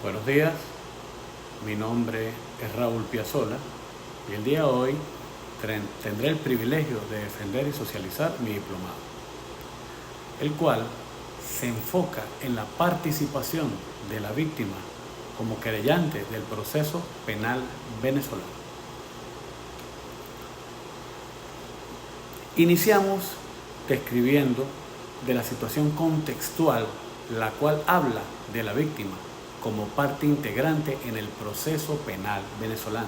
Buenos días, mi nombre es Raúl Piazzolla y el día de hoy tendré el privilegio de defender y socializar mi diplomado, el cual se enfoca en la participación de la víctima como querellante del proceso penal venezolano. Iniciamos describiendo de la situación contextual, la cual habla de la víctima como parte integrante en el proceso penal venezolano.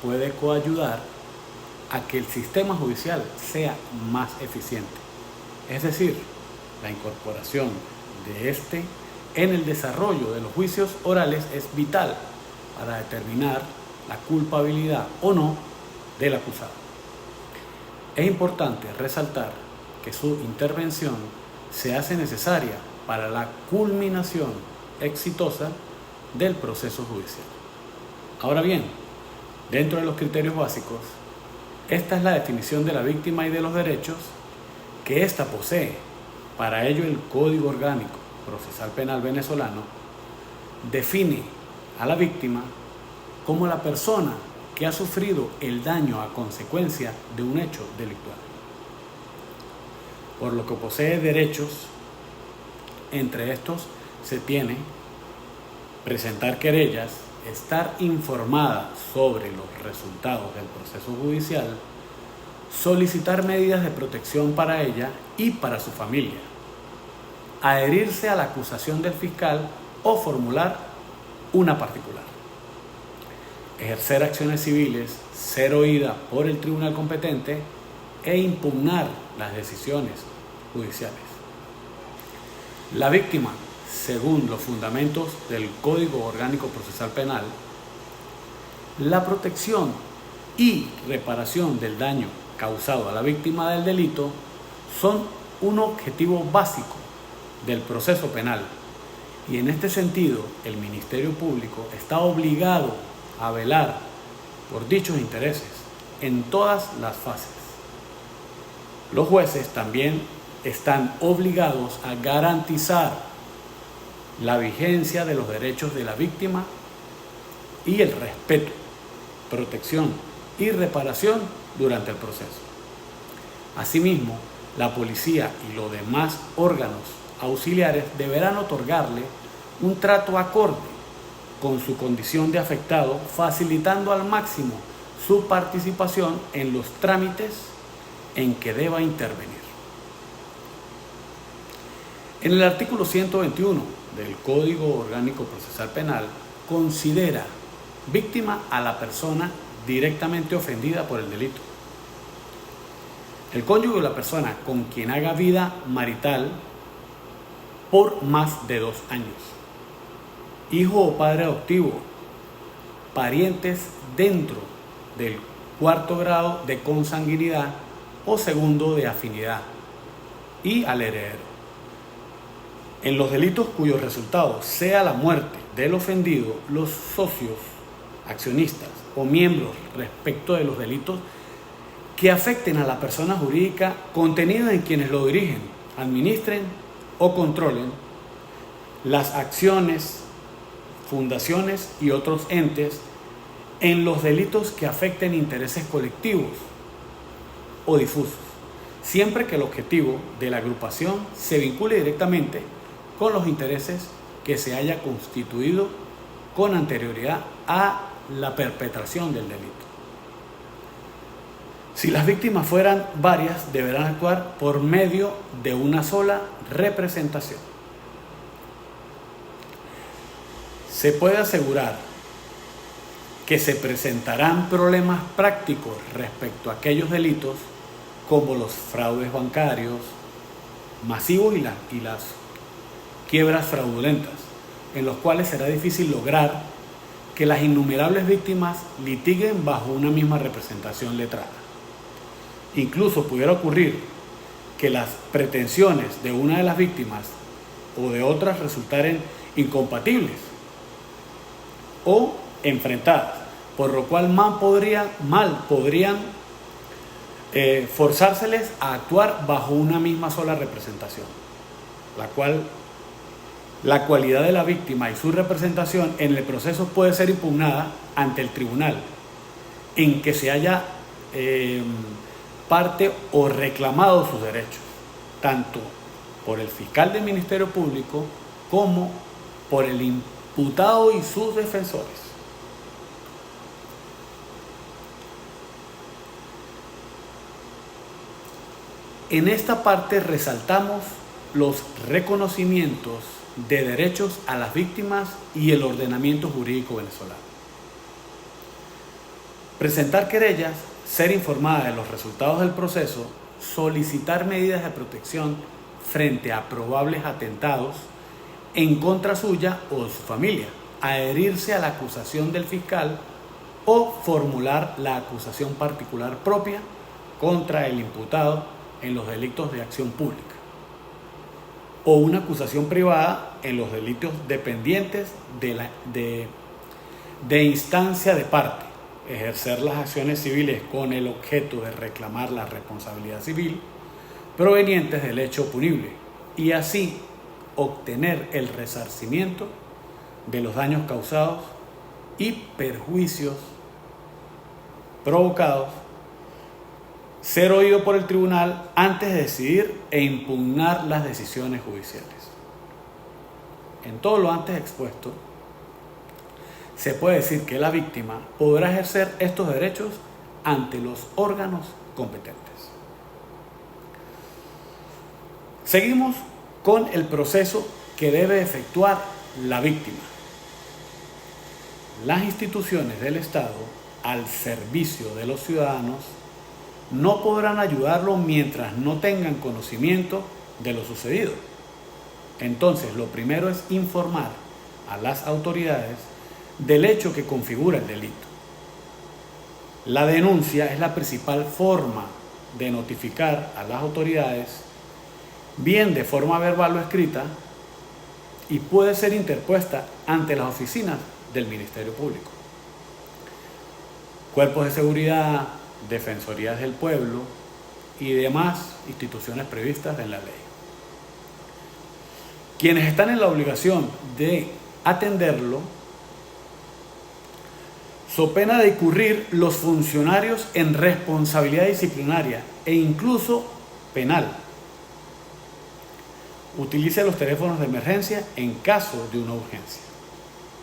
Puede coayudar a que el sistema judicial sea más eficiente, es decir, la incorporación de este en el desarrollo de los juicios orales es vital para determinar la culpabilidad o no del acusado. Es importante resaltar que su intervención se hace necesaria para la culminación exitosa del proceso judicial. Ahora bien, dentro de los criterios básicos, esta es la definición de la víctima y de los derechos que ésta posee. Para ello, el Código Orgánico Procesal Penal venezolano define a la víctima como la persona que ha sufrido el daño a consecuencia de un hecho delictual, por lo que posee derechos. Entre estos se tiene presentar querellas, estar informada sobre los resultados del proceso judicial, solicitar medidas de protección para ella y para su familia, adherirse a la acusación del fiscal o formular una particular, ejercer acciones civiles, ser oída por el tribunal competente e impugnar las decisiones judiciales. La víctima, según los fundamentos del Código Orgánico Procesal Penal, la protección y reparación del daño causado a la víctima del delito son un objetivo básico del proceso penal, y en este sentido el Ministerio Público está obligado a velar por dichos intereses en todas las fases. Los jueces también están obligados a garantizar la vigencia de los derechos de la víctima y el respeto, protección y reparación durante el proceso. Asimismo, la policía y los demás órganos auxiliares deberán otorgarle un trato acorde con su condición de afectado, facilitando al máximo su participación en los trámites en que deba intervenir. En el artículo 121 del Código Orgánico Procesal Penal considera víctima a la persona directamente ofendida por el delito, el cónyuge o la persona con quien haga vida marital por más de 2 años, hijo o padre adoptivo, parientes dentro del 4º grado de consanguinidad o 2º de afinidad, y al heredero. En los delitos cuyo resultado sea la muerte del ofendido, los socios, accionistas o miembros respecto de los delitos que afecten a la persona jurídica contenidos en quienes lo dirigen, administren o controlen las acciones, fundaciones y otros entes en los delitos que afecten intereses colectivos o difusos, siempre que el objetivo de la agrupación se vincule directamente con los intereses que se haya constituido con anterioridad a la perpetración del delito. Si las víctimas fueran varias, deberán actuar por medio de una sola representación. Se puede asegurar que se presentarán problemas prácticos respecto a aquellos delitos como los fraudes bancarios masivos y las quiebras fraudulentas, en los cuales será difícil lograr que las innumerables víctimas litiguen bajo una misma representación letrada. Incluso pudiera ocurrir que las pretensiones de una de las víctimas o de otras resultaren incompatibles o enfrentadas, por lo cual mal podrían forzárseles a actuar bajo una misma sola representación, la cual La cualidad de la víctima y su representación en el proceso puede ser impugnada ante el tribunal en que se haya parte o reclamado sus derechos, tanto por el fiscal del Ministerio Público como por el imputado y sus defensores. En esta parte resaltamos los reconocimientos de derechos a las víctimas y el ordenamiento jurídico venezolano. Presentar querellas, ser informada de los resultados del proceso, solicitar medidas de protección frente a probables atentados en contra suya o de su familia, adherirse a la acusación del fiscal o formular la acusación particular propia contra el imputado en los delitos de acción pública o una acusación privada en los delitos dependientes de instancia de parte, ejercer las acciones civiles con el objeto de reclamar la responsabilidad civil provenientes del hecho punible y así obtener el resarcimiento de los daños causados y perjuicios provocados, ser oído por el tribunal antes de decidir e impugnar las decisiones judiciales. En todo lo antes expuesto, se puede decir que la víctima podrá ejercer estos derechos ante los órganos competentes. Seguimos con el proceso que debe efectuar la víctima. Las instituciones del Estado, al servicio de los ciudadanos, no podrán ayudarlo mientras no tengan conocimiento de lo sucedido. Entonces, lo primero es informar a las autoridades del hecho que configura el delito. La denuncia es la principal forma de notificar a las autoridades, bien de forma verbal o escrita, y puede ser interpuesta ante las oficinas del Ministerio Público, cuerpos de seguridad, defensorías del pueblo y demás instituciones previstas en la ley. Quienes están en la obligación de atenderlo, so pena de incurrir los funcionarios en responsabilidad disciplinaria e incluso penal. Utilice los teléfonos de emergencia en caso de una urgencia.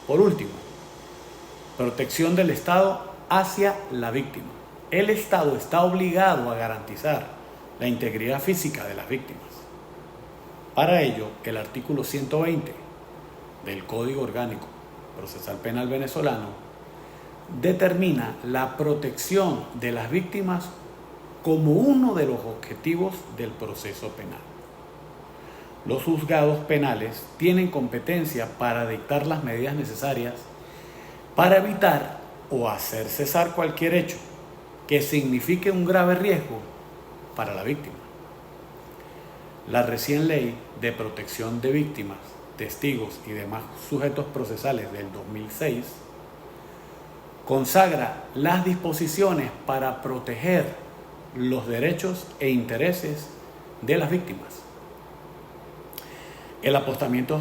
Por último, protección del Estado hacia la víctima. El Estado está obligado a garantizar la integridad física de las víctimas. Para ello, el artículo 120 del Código Orgánico Procesal Penal venezolano determina la protección de las víctimas como uno de los objetivos del proceso penal. Los juzgados penales tienen competencia para dictar las medidas necesarias para evitar o hacer cesar cualquier hecho que signifique un grave riesgo para la víctima. La recién Ley de Protección de Víctimas, Testigos y demás sujetos procesales del 2006 consagra las disposiciones para proteger los derechos e intereses de las víctimas. El apostamiento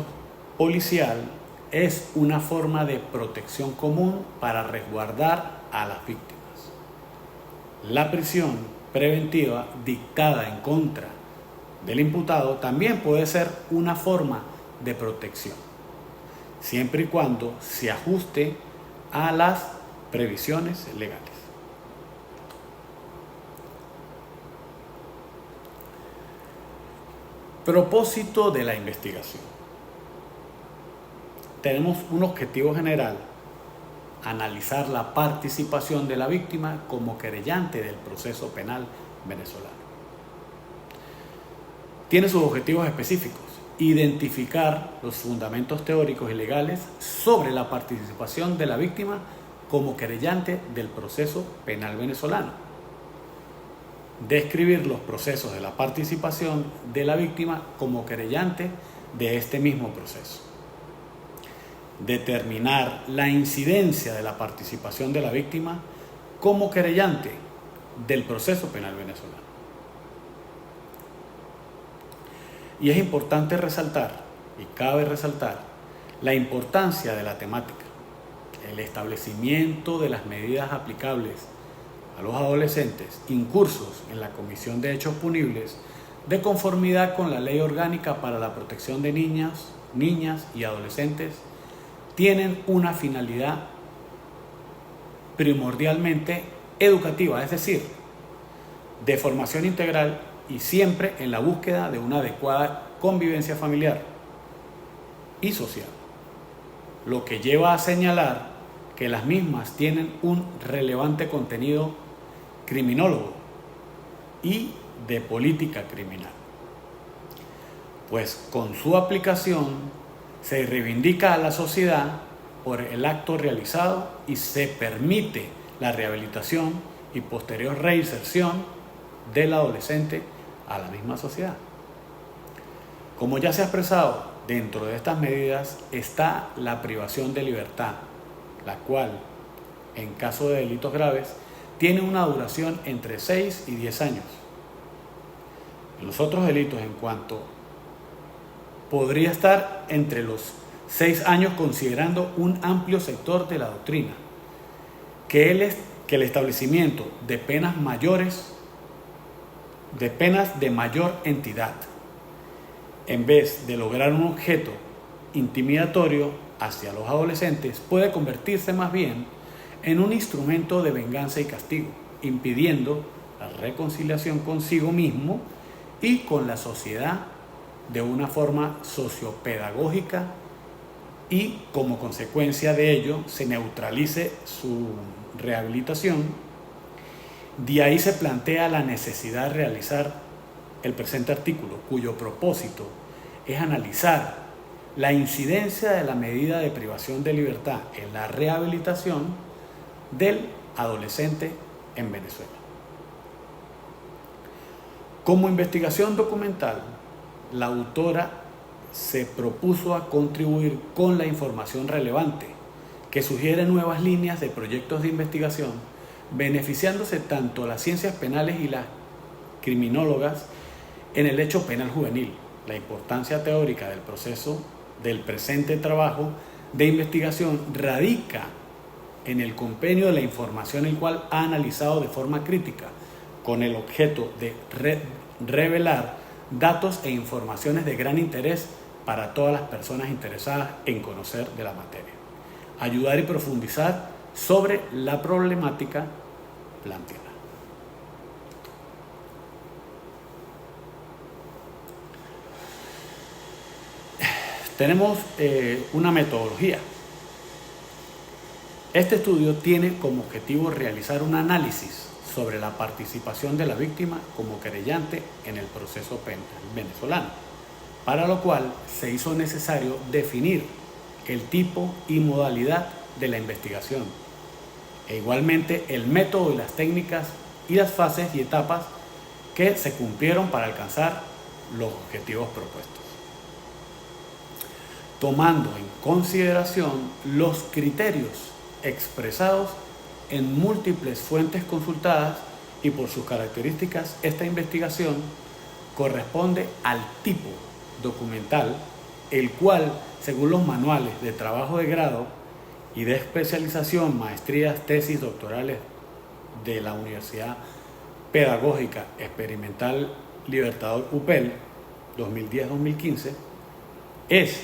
policial es una forma de protección común para resguardar a las víctimas. La prisión preventiva dictada en contra del imputado también puede ser una forma de protección, siempre y cuando se ajuste a las previsiones legales. Propósito de la investigación. Tenemos un objetivo general: analizar la participación de la víctima como querellante del proceso penal venezolano. Tiene sus objetivos específicos: identificar los fundamentos teóricos y legales sobre la participación de la víctima como querellante del proceso penal venezolano, describir los procesos de la participación de la víctima como querellante de este mismo proceso, determinar la incidencia de la participación de la víctima como querellante del proceso penal venezolano. Y es importante resaltar y cabe resaltar la importancia de la temática, el establecimiento de las medidas aplicables a los adolescentes incursos en la comisión de hechos punibles de conformidad con la Ley Orgánica para la Protección de Niñas y Adolescentes tienen una finalidad primordialmente educativa, es decir, de formación integral y siempre en la búsqueda de una adecuada convivencia familiar y social, lo que lleva a señalar que las mismas tienen un relevante contenido criminólogo y de política criminal, pues con su aplicación se reivindica a la sociedad por el acto realizado y se permite la rehabilitación y posterior reinserción del adolescente a la misma sociedad. Como ya se ha expresado, dentro de estas medidas está la privación de libertad, la cual, en caso de delitos graves, tiene una duración entre 6 y 10 años. En los otros delitos, en cuanto podría estar entre los 6 años, considerando un amplio sector de la doctrina, que el establecimiento de penas mayores, de penas de mayor entidad, en vez de lograr un objeto intimidatorio hacia los adolescentes, puede convertirse más bien en un instrumento de venganza y castigo, impidiendo la reconciliación consigo mismo y con la sociedad de una forma sociopedagógica, y como consecuencia de ello se neutralice su rehabilitación. De ahí se plantea la necesidad de realizar el presente artículo, cuyo propósito es analizar la incidencia de la medida de privación de libertad en la rehabilitación del adolescente en Venezuela. Como investigación documental, la autora se propuso a contribuir con la información relevante que sugiere nuevas líneas de proyectos de investigación, beneficiándose tanto las ciencias penales y las criminólogas en el hecho penal juvenil. La importancia teórica del proceso del presente trabajo de investigación radica en el compendio de la información, el cual ha analizado de forma crítica con el objeto de revelar datos e informaciones de gran interés para todas las personas interesadas en conocer de la materia, ayudar y profundizar sobre la problemática planteada. Tenemos una metodología. Este estudio tiene como objetivo realizar un análisis sobre la participación de la víctima como querellante en el proceso penal venezolano, para lo cual se hizo necesario definir el tipo y modalidad de la investigación, e igualmente el método y las técnicas y las fases y etapas que se cumplieron para alcanzar los objetivos propuestos, tomando en consideración los criterios expresados en múltiples fuentes consultadas, y por sus características esta investigación corresponde al tipo documental, el cual, según los manuales de trabajo de grado y de especialización, maestrías, tesis doctorales de la Universidad Pedagógica Experimental Libertador UPEL 2010-2015, es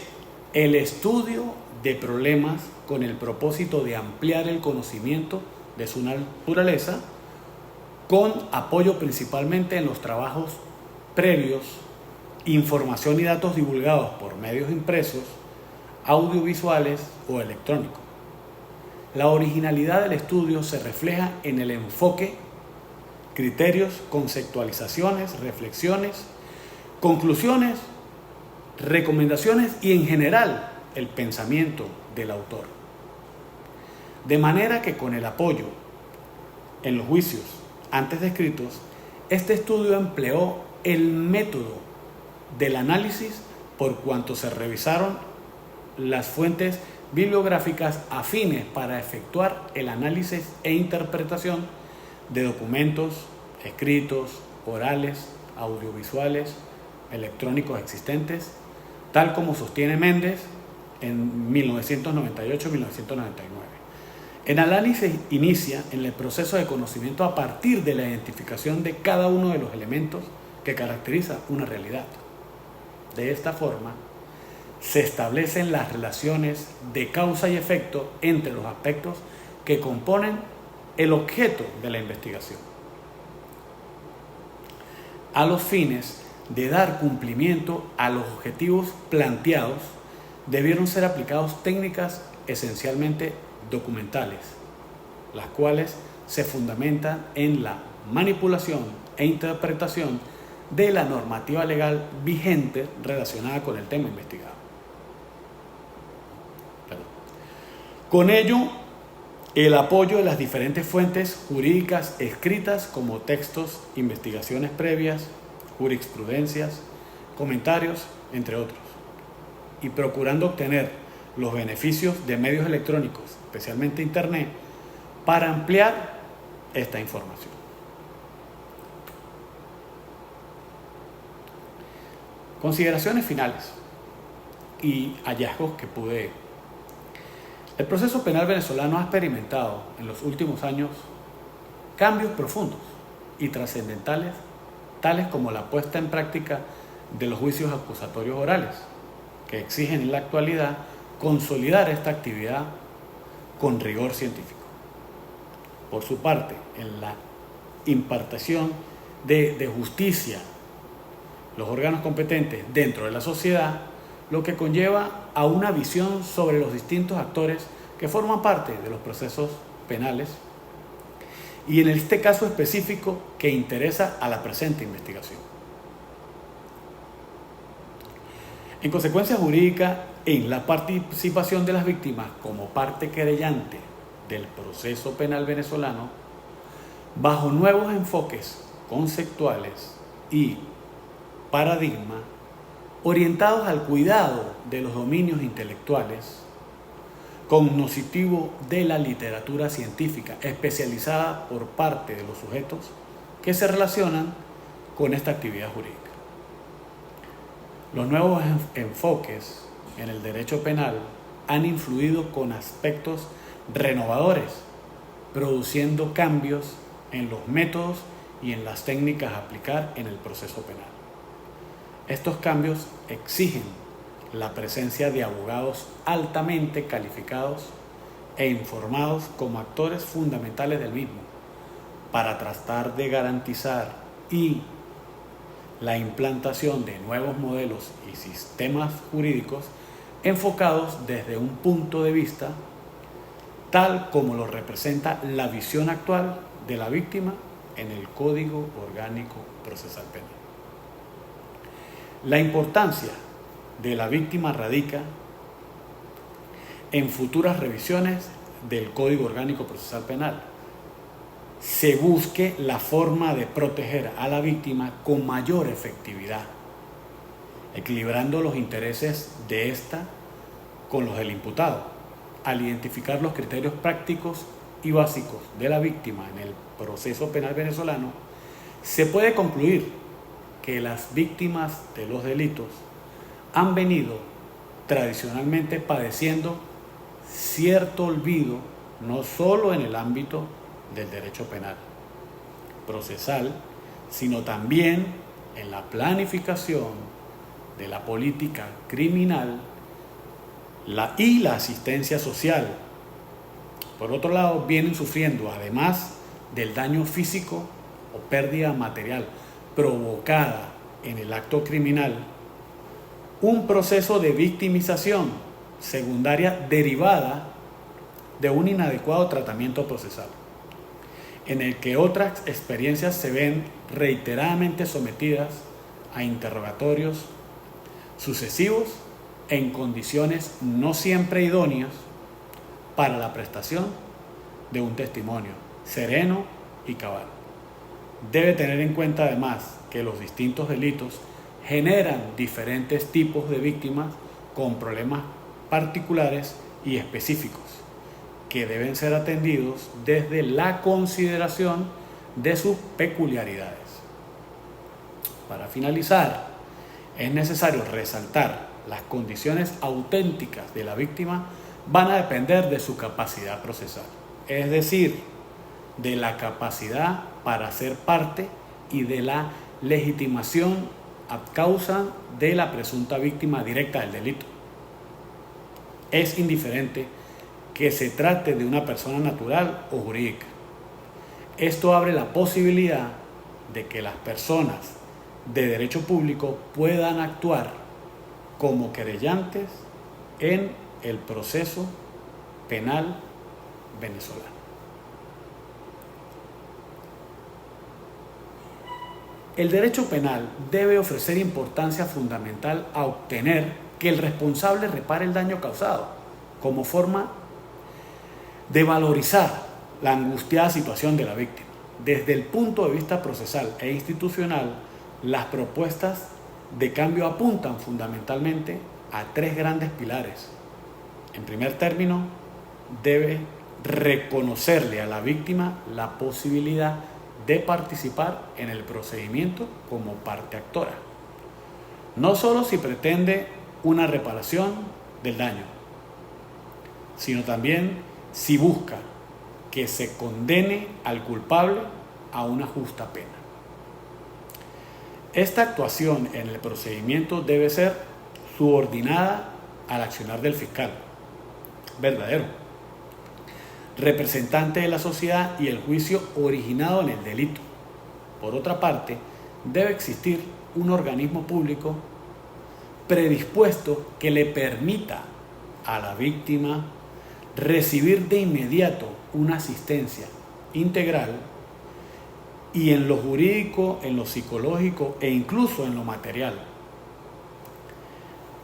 el estudio de problemas con el propósito de ampliar el conocimiento de su naturaleza, con apoyo principalmente en los trabajos previos, información y datos divulgados por medios impresos, audiovisuales o electrónicos. La originalidad del estudio se refleja en el enfoque, criterios, conceptualizaciones, reflexiones, conclusiones, recomendaciones y en general el pensamiento del autor. De manera que con el apoyo en los juicios antes descritos, este estudio empleó el método del análisis por cuanto se revisaron las fuentes bibliográficas afines para efectuar el análisis e interpretación de documentos escritos, orales, audiovisuales, electrónicos existentes, tal como sostiene Méndez en 1998-1999. El análisis inicia en el proceso de conocimiento a partir de la identificación de cada uno de los elementos que caracteriza una realidad. De esta forma, se establecen las relaciones de causa y efecto entre los aspectos que componen el objeto de la investigación, a los fines de dar cumplimiento a los objetivos planteados. Debieron ser aplicadas técnicas esencialmente documentales, las cuales se fundamentan en la manipulación e interpretación de la normativa legal vigente relacionada con el tema investigado. Con ello, el apoyo de las diferentes fuentes jurídicas escritas como textos, investigaciones previas, jurisprudencias, comentarios, entre otros, y procurando obtener los beneficios de medios electrónicos, especialmente Internet, para ampliar esta información. Consideraciones finales y hallazgos que pude. El proceso penal venezolano ha experimentado en los últimos años cambios profundos y trascendentales, tales como la puesta en práctica de los juicios acusatorios orales, que exigen en la actualidad consolidar esta actividad con rigor científico. Por su parte, en la impartición de justicia, los órganos competentes dentro de la sociedad, lo que conlleva a una visión sobre los distintos actores que forman parte de los procesos penales y en este caso específico que interesa a la presente investigación. En consecuencia jurídica, en la participación de las víctimas como parte querellante del proceso penal venezolano, bajo nuevos enfoques conceptuales y paradigma orientados al cuidado de los dominios intelectuales, cognoscitivo de la literatura científica especializada por parte de los sujetos que se relacionan con esta actividad jurídica. Los nuevos enfoques en el derecho penal han influido con aspectos renovadores, produciendo cambios en los métodos y en las técnicas a aplicar en el proceso penal. Estos cambios exigen la presencia de abogados altamente calificados e informados como actores fundamentales del mismo, para tratar de garantizar la implantación de nuevos modelos y sistemas jurídicos enfocados desde un punto de vista tal como lo representa la visión actual de la víctima en el Código Orgánico Procesal Penal. La importancia de la víctima radica en futuras revisiones del Código Orgánico Procesal Penal. Se busque la forma de proteger a la víctima con mayor efectividad, equilibrando los intereses de ésta con los del imputado, al identificar los criterios prácticos y básicos de la víctima en el proceso penal venezolano. Se puede concluir que las víctimas de los delitos han venido tradicionalmente padeciendo cierto olvido, no solo en el ámbito del derecho penal procesal, sino también en la planificación de la política criminal y la asistencia social. Por otro lado, vienen sufriendo, además del daño físico o pérdida material provocada en el acto criminal, un proceso de victimización secundaria derivada de un inadecuado tratamiento procesal, en el que otras experiencias se ven reiteradamente sometidas a interrogatorios sucesivos en condiciones no siempre idóneas para la prestación de un testimonio sereno y cabal. Debe tener en cuenta además que los distintos delitos generan diferentes tipos de víctimas con problemas particulares y específicos que deben ser atendidos desde la consideración de sus peculiaridades. Para finalizar, es necesario resaltar las condiciones auténticas de la víctima van a depender de su capacidad procesal, es decir, de la capacidad para ser parte y de la legitimación a causa de la presunta víctima directa del delito. Es indiferente que se trate de una persona natural o jurídica. Esto abre la posibilidad de que las personas de derecho público puedan actuar como querellantes en el proceso penal venezolano. El derecho penal debe ofrecer importancia fundamental a obtener que el responsable repare el daño causado, como forma de valorizar la angustiada situación de la víctima. Desde el punto de vista procesal e institucional, las propuestas de cambio apuntan fundamentalmente a tres grandes pilares. En primer término, debe reconocerle a la víctima la posibilidad de participar en el procedimiento como parte actora, no solo si pretende una reparación del daño, sino también si busca que se condene al culpable a una justa pena. Esta actuación en el procedimiento debe ser subordinada al accionar del fiscal verdadero, representante de la sociedad y el juicio originado en el delito. Por otra parte, debe existir un organismo público predispuesto que le permita a la víctima recibir de inmediato una asistencia integral y en lo jurídico, en lo psicológico e incluso en lo material.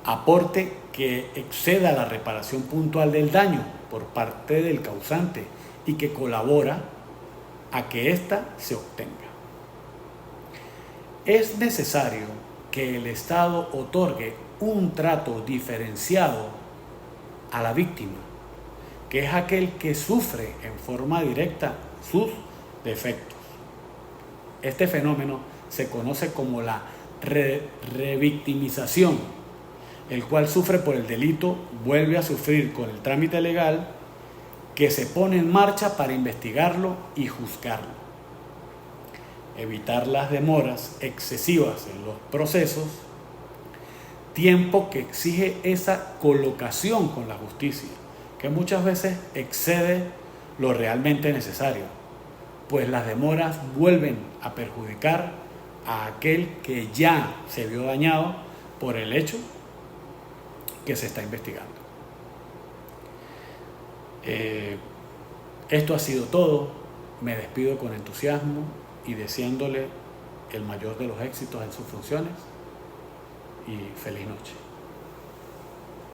Aporte que exceda la reparación puntual del daño por parte del causante y que colabora a que ésta se obtenga. Es necesario que el Estado otorgue un trato diferenciado a la víctima, que es aquel que sufre en forma directa sus defectos. Este fenómeno se conoce como la revictimización. El cual sufre por el delito vuelve a sufrir con el trámite legal que se pone en marcha para investigarlo y juzgarlo. Evitar las demoras excesivas en los procesos, tiempo que exige esa colocación con la justicia, que muchas veces excede lo realmente necesario, pues las demoras vuelven a perjudicar a aquel que ya se vio dañado por el hecho que se está investigando. Esto ha sido todo. Me despido con entusiasmo y deseándole el mayor de los éxitos en sus funciones y feliz noche.